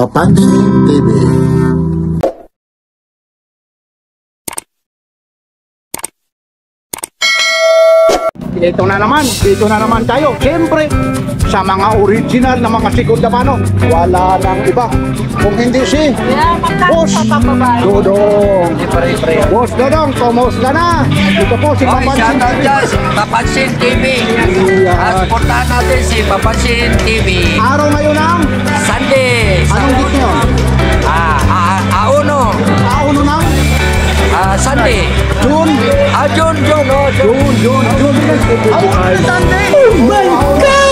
Papansin TV. Ito na naman tayo. Siyempre, sa mga original na mga segunda mano, wala nang iba. Kung hindi si Boss Dodong. Boss Dodong, kumusta na? Ito po si Papansin TV. Papansin TV. Supportahan natin si Papansin TV. Araw ngayon ang Sunday. anong date nyo? Auno. Pauno ng Sunday. June. June. June. Sunday. Oh my God!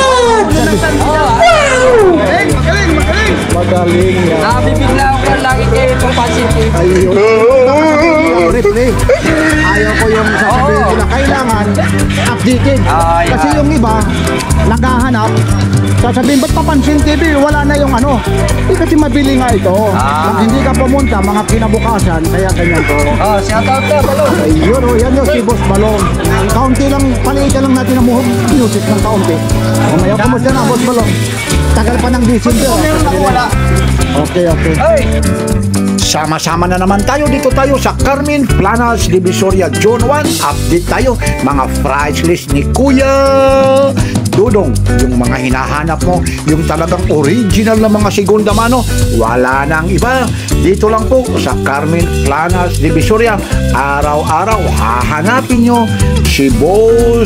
Magaling yan. Nabibigla ako lang lagi kay Papansin TV. Ayun. Replay. Ayaw ko yung sasabihin ko na kailangan updated. Kasi yung iba, naghahanap, sasabihin, ba't Papansin TV? Wala na yung ano. Kasi mabili nga ito. Pag hindi ka pumunta, mga kinabukasan, kaya ganyan to. Shout out na, Balong. Ayun, yan yung si Boss Balong. Kaunti lang, paliitan lang natin ang muhong music ng kaunti. Umaya, kumusta na, Boss Balong? Tagal pa ng December. Okay. Sama-sama na naman tayo. Dito tayo sa Carmen Planas, Divisoria, Zone 1. Update tayo. Mga price list ni Kuya Dodong. Yung mga hinahanap mo, yung talagang original na mga segunda mano, wala nang iba. Dito lang po sa Carmen Planas, Divisoria. Araw-araw hahanapin nyo si Boss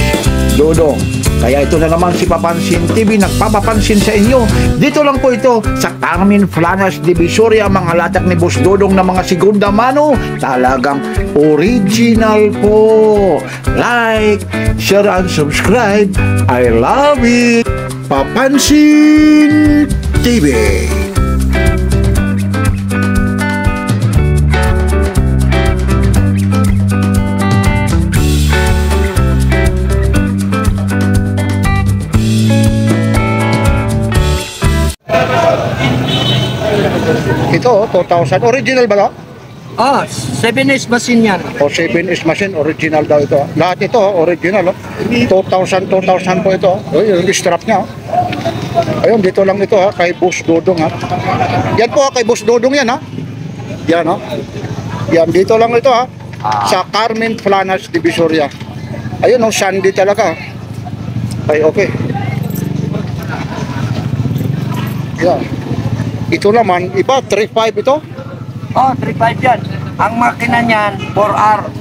Dodong. Kaya ito na naman si Papansin TV, nagpapapansin sa inyo. Dito lang po ito sa Carmen Planas, Divisoria, mga latak ni Boss Dodong na mga segunda mano. Talagang original po. Like, share, and subscribe. I love it. Papansin TV. Ito, 2,000. Original ba ito? 7S machine yan. O 7S machine, original daw ito. Lahat ito, original. 2,000 po ito. O, yung strap niya. Ayun, dito lang ito kay Boss Dodong. Yan po kay Boss Dodong yan. Yan, yan, dito lang ito sa Carmen Planas, Divisoria. Ayun, Sunday talaga. Ay, okay. Yan. Ito naman, iba, 3.5 ito? 3.5 yan. Ang makina niyan, 4R.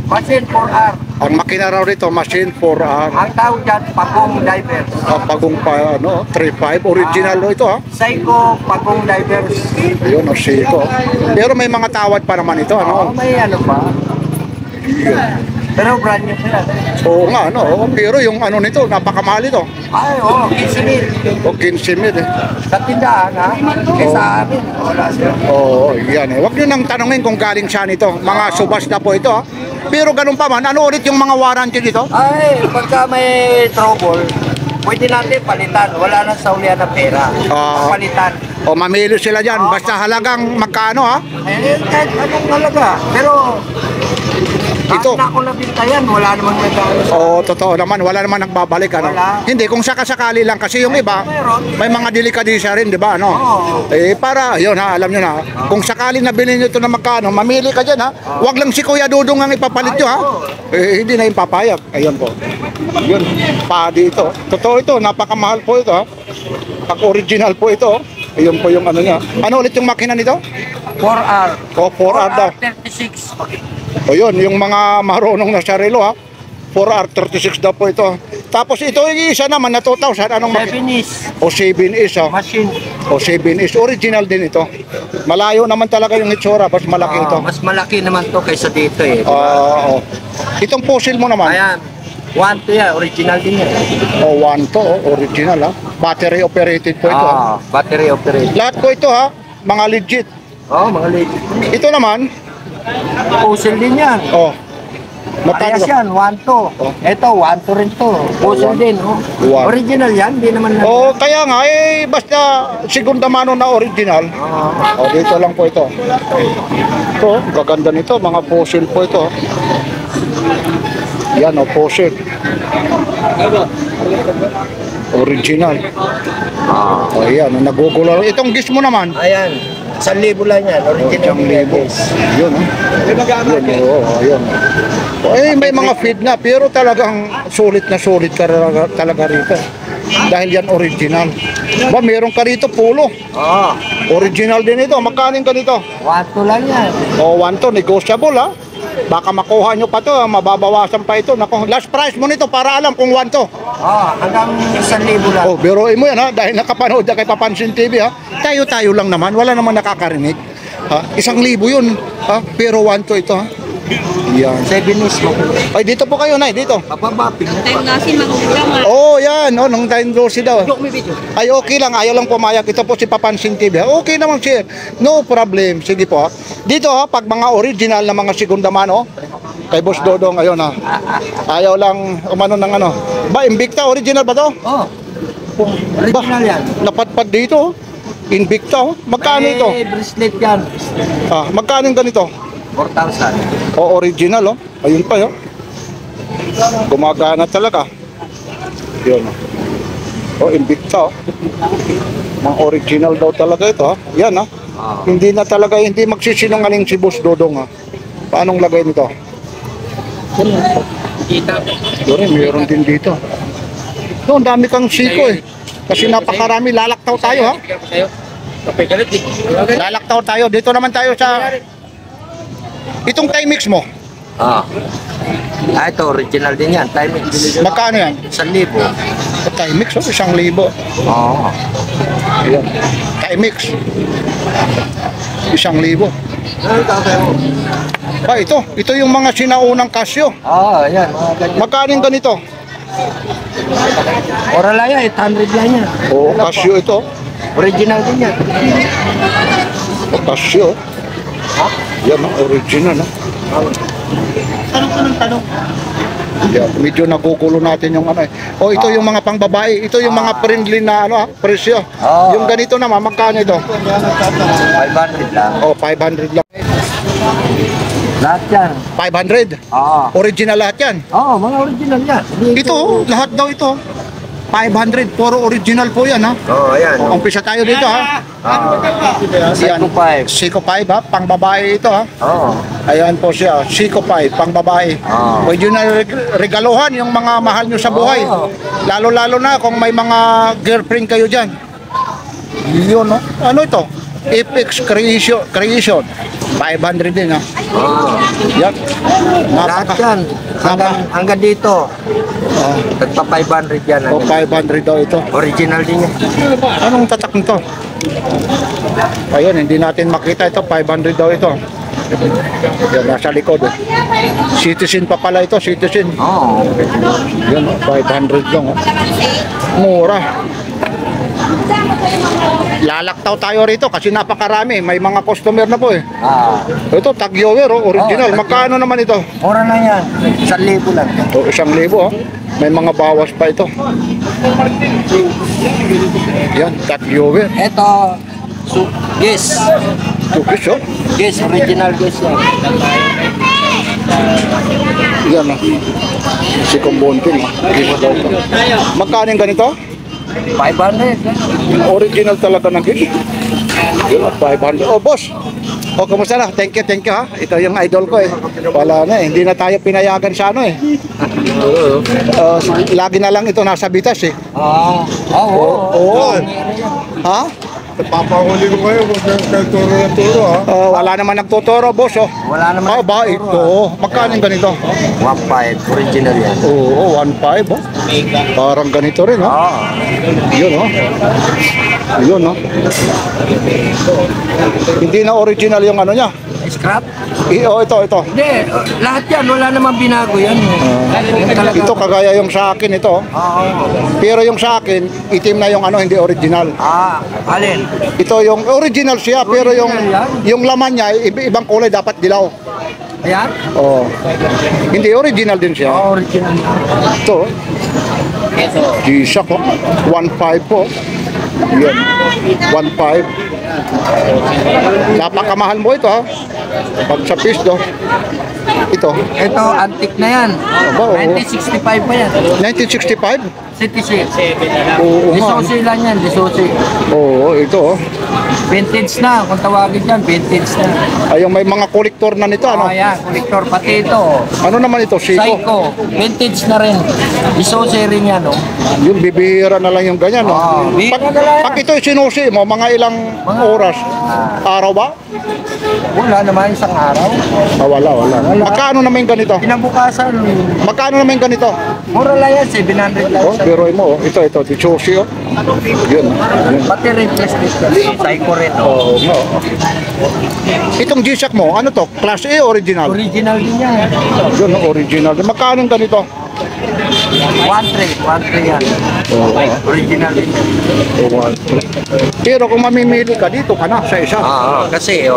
Machine 4R. Ang makina raw rito, machine 4R. Ang tawag dyan, Pagong Divers. Pagong pa, 3.5. Original ito Seiko Pagong Divers. Ayun, Seiko. Pero may mga tawad pa naman ito, May ano pa. Yun. Pero brand new sila. Oo nga, pero yung ano nito, napakamahal ito. 15,000. O 15,000 Sa tindahan, Sa amin, wala siya. Oo, yan Huwag nyo nang tanongin kung galing saan ito. Mga subas na po ito, Pero ganun pa man, ano ulit yung mga warranty dito? Pagka may trouble, pwede natin palitan. Wala na sa ulian na pera. Palitan. O mamili sila dyan, basta halagang magkano Kahit anong halaga. Pero ito. na ako nabintayan, wala namang nagkano. Totoo naman, wala naman nagbabalik Wala. Hindi, kung sakasakali lang kasi yung iba, may mga delikadisa rin, di ba para, yun alam nyo na, kung sakali nabili nyo ito na magkano, mamili ka dyan Huwag lang si Kuya Dodong ang ipapalit nyo hindi na yung papayag. Ayun po. Yun, padi ito. Totoo ito, napakamahal po ito Pag original po ito. Ayun po yung ano niya. Ano ulit yung makina nito? 4R. 4R daw. 36. O yun, yung mga marunong na sarilo 4R36 daw po ito. Tapos ito yung isa naman na 2,000. Anong 7S. O 7S Machine. O 7S. Original din ito. Malayo naman talaga yung itsura. Mas malaki ito. Mas malaki naman to kaysa dito Itong fossil mo naman. Ayan. 1 to yan. Original din yan. O 1 to. Original Battery operated po ito. Battery operated. Lahat po ito mga legit. Mga legit. Ito naman. Puzzle din yan. Parehas yan, 1 to. Ito, 1 to rin to. Puzzle din. Original yan, di naman kaya nga, basta segunda mano na original. Dito lang po ito. Ito, gaganda nito, mga fossil po ito. Yan fossil. Original. O yan, nagugulo. Itong gis mo naman. Ayan, 1,000 lang yan. Original guys. Yun, yun, yun. Eh, may mga feed na, pero talagang sulit na sulit ka talaga rito. Dahil yan original. Ba, meron ka rito pulo. Oo. Original din ito. Magkaning ka dito? 1,2 lang yan. O, 1 negotiable ha. Baka makuha nyo pa to, mababawasan pa ito. Nako, last price mo nito para alam kung 1 to. Hanggang 1,000 lang. Oh, biruin mo yan ha, dahil nakapanood na kay Papansin TV ha. Tayo-tayo lang naman, wala naman nakakarinig. Ha? 1,000 yun, ha? Pero 1 to ito ha. Yan. 7 mismo. Ay, dito po kayo, Nay, dito. Papabapin. Tayo nga si Mang Oh, yan, oh, nung time Rosie daw. Ay, okay lang, ayaw lang pumayag. Ito po si Papansin TV. Okay naman, sir. No problem. Sige po. Ha. Dito, ha, pag mga original na mga segunda mano, kay Boss Dodong, ayun ha. Ayaw lang umano ng ano. Ba, Invicta, original ba to? Oh. Original yan. Napatpad dito, Invicta, oh. Magkano ito? Bracelet yan. Ah, magkano yung ganito? 4,000. O, original, oh. Ayun pa, oh. Gumagana talaga. Yun, oh. Oh, Invicta, oh. Mga original daw talaga ito, ha. Yan, ha. Hindi na talaga, hindi magsisinungaling si Boss Dodong, ha. Paanong lagay nito? Yun, mayroon din dito. No, ang dami kang siko, eh. Kasi napakarami, lalaktaw tayo, ha. Lalaktaw tayo. Dito naman tayo sa... Itong Timex mo, Ito, original din yan. Timex. magkano yan? 1,000. Timex, oh, 1,000. Oo. Ayan. Timex. 1,000. Pa, ito yung mga sinaunang Casio. Ayan. Mga ganyan. Magkano yung ganito? Ora lang yan, 800 lang yan. Oo, Casio ito. Original din yan. Casio. Yan, original, ha? Tanong ko ng tanong. Yeah, medyo nagugulo natin yung ano eh. O, ito yung mga pangbabae. Ito yung mga friendly na ano, presyo. Yung ganito naman, magkano ito? 500 lang. O, 500 lang. Lahat yan. 500? Oo. Original lahat yan. Mga original yan. Ito, lahat daw ito. 500, puro original po yan, ha? Ayan. Umpisa tayo dito, ha? Yan, Seiko 5. Seiko 5, ha? Pang babae ito, ha? Oo. Ayan po siya, Seiko 5, pang babae. Pwede na regaluhan yung mga mahal nyo sa buhay. Lalo-lalo na kung may mga girlfriend kayo dyan. Yun, no? Ano ito? FX Creation. 500 din, ha? Yan. Lahat yan. Hanggang dito. Tagpa 500 yan. O, 500 daw ito. Original din yan. Anong tatak nito? Ayun, hindi natin makita ito. 500 daw ito. Yan, nasa likod. Citizen pa pala ito, Citizen. Oo. Yan, 500 lang. Mura. Lalaktaw tayo rito kasi napakarami. May mga customer na po eh. Ito, Tagyower, original. Magkano naman ito? Mura na yan. 1,000 lang. O, 1,000, oh. May mga bawas pa ito. Yan, Tagyower. Ito, yes. Tukis, oh. Yes, original yes yan. Yan, oh. Si Kumbontin, oh. Gis daw ito. Magkano yung ganito? 500. Original talaga ng gis. Yun, 500. Oh, boss. O, kumusta na? Thank you, ha. Ito yung idol ko eh. Wala na eh. Hindi na tayo pinayagan sa ano eh. Lagi na lang ito nasa bitas eh. Oo. Ha? Papahuli ko kayo kung nagturo ng turo, ha? Wala naman nagtuturo, boss, oh. Wala naman. Ba, ito. Magkano yung ganito? 1,500. Original yan. Oo, 1.5, oh. Parang ganito rin, oh. Yun, oh. Yun, oh. Hindi na original yung ano niya. Scrap? Ito. Hindi. Lahat yan. Wala naman binago yan. Yung talaga. Ito, kagaya yung sa akin, ito. Pero yung sa akin, itim na yung ano, hindi original. Alin? Ito yung original siya, pero yung laman niya, ibang kulay, dapat dilaw. Ayan? Oh. Hindi, original din siya. Original. Ito. G-Shock, oh. 1.5 po. Yan. 1.5. Napakamahal mo ito, ha? Pag sa pisto. Ito. Ito, antique na yan. Aba, oo. 1965 pa yan. 1965? Citizen. Oo nga. Disosi lang yan, disosi. Oo, ito. Vintage na, kung tawagin yan, vintage na. Ay, yung may mga kolektor na nito, ano? Oh, yan, collector pati ito. Ano naman ito? Seiko? Psycho, vintage na rin. Disosi rin yan, no? Yung bibihira na lang yung ganyan, no? Oo, bihira Pag, na lang yan. pag ito sinusi mo, mga ilang oras? Araw ba? Wala naman isang araw. Wala. Magkano naman yung ganito? Kinabukasan, Magkano naman yung ganito? mura lang yan, 700 lang. Oh, pero mo, ito, dichosi, oh. Yun. Pati replace dito, Psycho rin, no? Oo, no. Itong G-Shock mo, ano to? Class A original? Original din yan. Yun, no, original. Magkano yung ganito? 1.3 yan. Original din yan. Pero kung mamimili ka dito ka na sa isa. Kasi,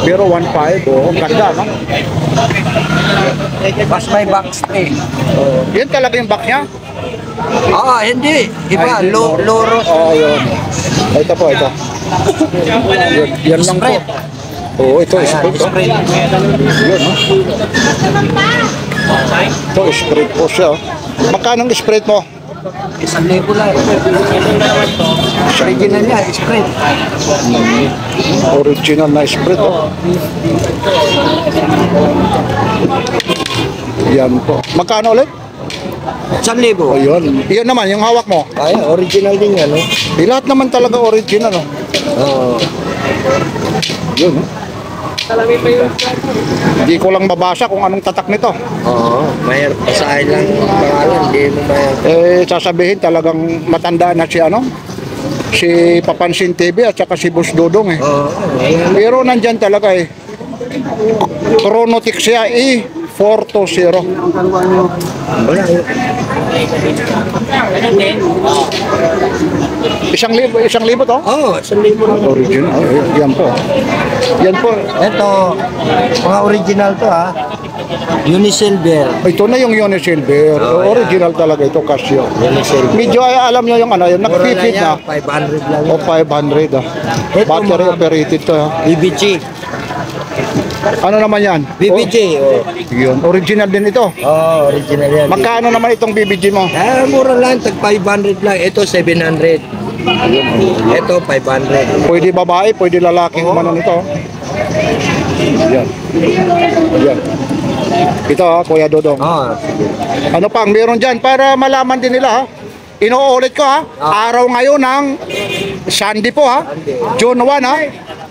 Pero 1.5, oh, ganda, no? mas may box eh. Yan talaga yung back niya? Hindi. Iba, Ay, hindi, no? loro. Oh, yun. Ito po, ito. Yan lang po. Spread. Oo, ito, Ayan, spread. Oh. spread. Yun, no? Ito, spread po siya. Magkano ang spread mo? 1,000 lang. Original yan, spread. Original na spread, oh. Yan po. Magkano ulit? 1,000. Ayun. Iyan naman, yung hawak mo. Ay, original din yan, no? Lahat naman talaga original, oh. Yun, oh. Hindi ko lang mabasa kung anong tatak nito. Mahirap pasahin lang ang pangalan, hindi mo Sasabihin talagang matanda na si ano? Si Papansin TV at saka si Boss Dodong, eh. Pero nandyan talaga, eh. Chronotix siya, E420. Isang libo to? 1,000 lang. Original. Yan po. Yan po. Ito, mga original to, ha? Unisilver. Ito na yung Unisilver. Original talaga ito, Casio. Unisilver. Medyo alam nyo yung ano, yung Mura lang nag-fit yan, na. 500 lang. O 500, ah. Ito, Battery mga- operated to, ha. BBG. Ano naman yan? BBG, Yun. Original din ito. original yan. Magkano naman itong BBG mo? Mura lang, tag 500 lang. Ito, 700. Ito, 500. Pwede babae, pwede lalaking umano nito. Yan. Yan. Ito, ha, Kuya Dodong. Ano pang meron dyan para malaman din nila, ha? Inuulit ko, ha? Araw ngayon ng Sunday po, ha? June 1, ha?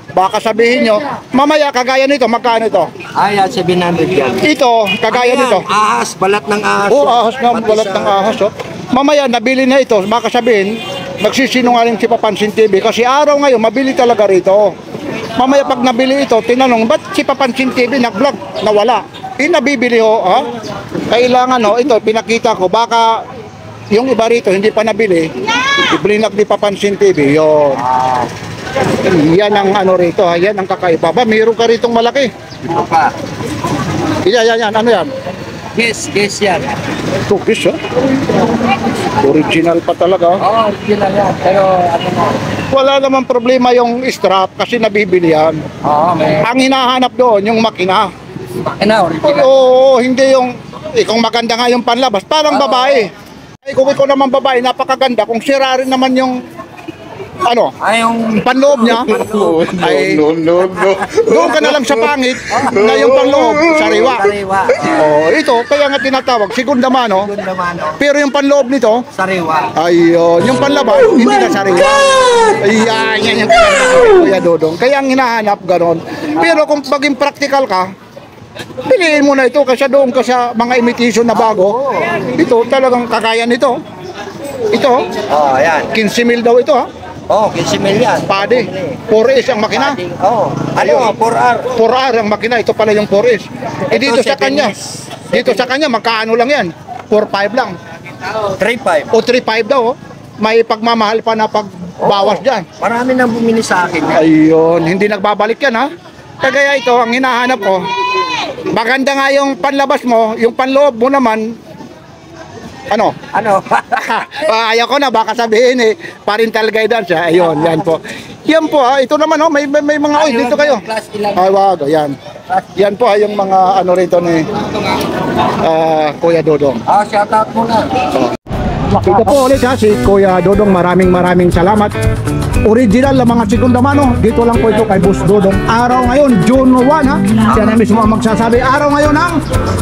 Baka sabihin nyo, mamaya kagaya nito, magkano ito? 700 yan. Ito, kagaya nito. Ahas, balat ng ahas. Ahas na, Pati balat sa- ng ahas, oh. Mamaya, nabili na ito, baka sabihin, nagsisinungaling si Papansin TV kasi araw ngayon, mabili talaga rito. Mamaya pag nabili ito, tinanong, ba't si Papansin TV nag-vlog? Nawala. Nabibili ho, ha? Kailangan, ho, ito, pinakita ko, baka yung iba rito, hindi pa nabili, iblinag ni Papansin TV, yun. Yan ang ano rito, ha? Yan ang kakaiba. Ba, mayroon ka ritong malaki. Ito pa. Yan, ano yan? Yes yan. Tukis, ha? Original pa talaga, ha? Original yan. Pero ano mo? Wala naman problema yung strap kasi nabibili yan. May Ang hinahanap doon, yung makina. makina, original. Oo, hindi yung, kung maganda nga yung panlabas, parang babae. Ay, kung ikaw naman babae, napakaganda. Kung sira rin naman yung, ano, Yung panloob niya, ay, no. doon ka na lang sa pangit, na yung panloob, sariwa. sariwa. Oh, ito, kaya nga tinatawag, segunda mano. Yun naman, Pero yung panloob nito, sariwa. ayun, yung panlabas, hindi na sariwa. Ayan, yan yung Kuya Dodong. Kaya ang hinahanap, ganon. Pero kung maging practical ka, piliin mo na ito kasi doon ka sa mga imitation na bago. Ito, talagang kagaya nito. Ito, Yan. 15 mil daw ito, ha? 15 mil yan. Pade, 4S ang makina. Ano, 4R. 4R ang makina, ito pala yung 4S. Dito sa 7S. kanya, dito sa kanya, magkaano lang yan? 4.5 lang. 3.5. O 3.5 daw, oh. May pagmamahal pa na pagbawas dyan. Marami nang bumili sa akin yan. Ayun, hindi nagbabalik yan, ha? Kagaya ito, ang hinahanap ko, maganda nga yung panlabas mo, yung panloob mo naman, ano? Ano? Ayaw ko na, baka sabihin parental guidance, ayun, yan po. Yan po, ha, ito naman, may mga, dito kayo. Class ilan? Ay, wag, yan. Yan po ay yung mga ano rito ni Kuya Dodong. Shout out muna. Ito po ulit ha, si Kuya Dodong, maraming salamat. Original na mga segunda mano. Dito lang po ito kay Boss Dodong. Araw ngayon, June 1 ha. Siya na mismo ang magsasabi. Araw ngayon ng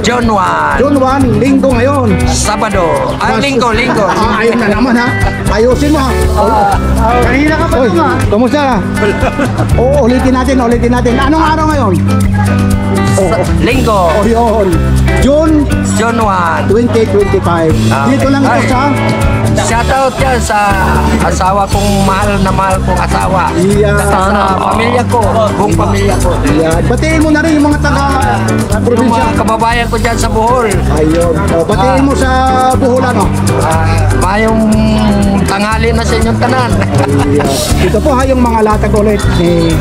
June 1. June 1, linggo ngayon. Sabado. Linggo. Ayun na naman ha. Ayusin mo ha. Kanina ka pa Oy, kumusta? Ulitin natin. Anong araw ngayon? Linggo. O yun, June June 1. 2025. Dito lang ito sa Shout out yan sa asawa kong mahal kong asawa. Yan. Sa pamilya ko, buong pamilya ko. Yan. Batiin mo na rin yung mga Yung taga-probinsya. mga kababayan ko dyan sa Bohol. Ayun. Batiin mo sa Buholan. Mayong tanghali na sa inyong tanan. Ayan. Ito po ha yung mga latag ulit ni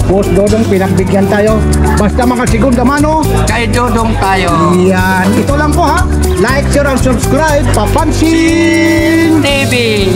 Boss Dodong, pinagbigyan tayo. Basta mga segunda mano. Kay Dodong tayo. Yan. Ito lang po ha. Like, share, and subscribe. Papansin! TV.